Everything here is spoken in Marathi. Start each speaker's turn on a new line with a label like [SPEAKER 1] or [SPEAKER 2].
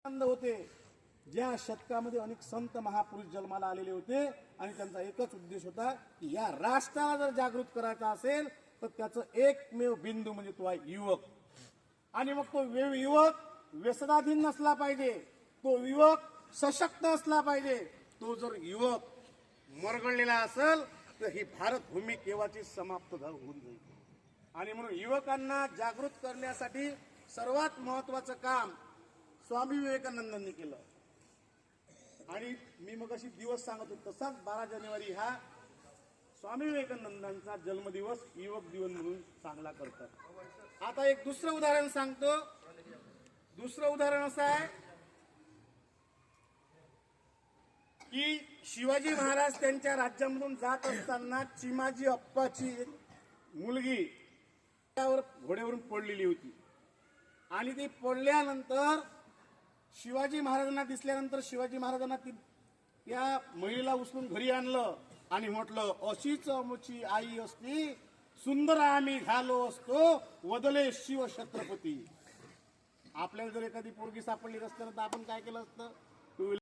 [SPEAKER 1] आनंद होते। ज्या शतकामध्ये अनेक संत महापुरुष जन्माला आलेले होते आणि त्यांचा एकच उद्देश होता की या राष्ट्राला जर जागृत करायचा असेल तर त्याचं एकमेव बिंदू म्हणजे तो आहे युवक। आणि मग तो युवक व्यसनाधीन नसला पाहिजे, तो युवक सशक्त असला पाहिजे। तो जर युवक मरगळलेला असेल तर ही भारत भूमी केव्हाची समाप्त होऊन जाईल। आणि म्हणून युवकांना जागृत करण्यासाठी सर्वात महत्त्वाचं काम स्वामी विवेकानंदांनी केलं। आणि मी मगाशी दिवस सांगत होतो तसाच 12 जानेवारी हा स्वामी विवेकानंदांचा जन्मदिवस युवक दिवस म्हणून चांगला करतात। आता एक दुसरं उदाहरण सांगतो। दुसरं उदाहरण असं आहे की शिवाजी महाराज त्यांच्या राज्यामधून जात असताना चिमाजी अप्पाची मुलगी त्यावर घोड्यावरून पडलेली होती आणि ती पडल्यानंतर शिवाजी महाराजांना दिसल्यानंतर शिवाजी महाराजांना त्या महिलेला उचलून घरी आणलं आणि म्हटलं अशीच आमची आई असती, सुंदर आम्ही झालो असतो, वदले शिव छत्रपती। आपल्याला जर एखादी पोरगी सापडली रस्त्यावर तर आपण काय केलं असतं?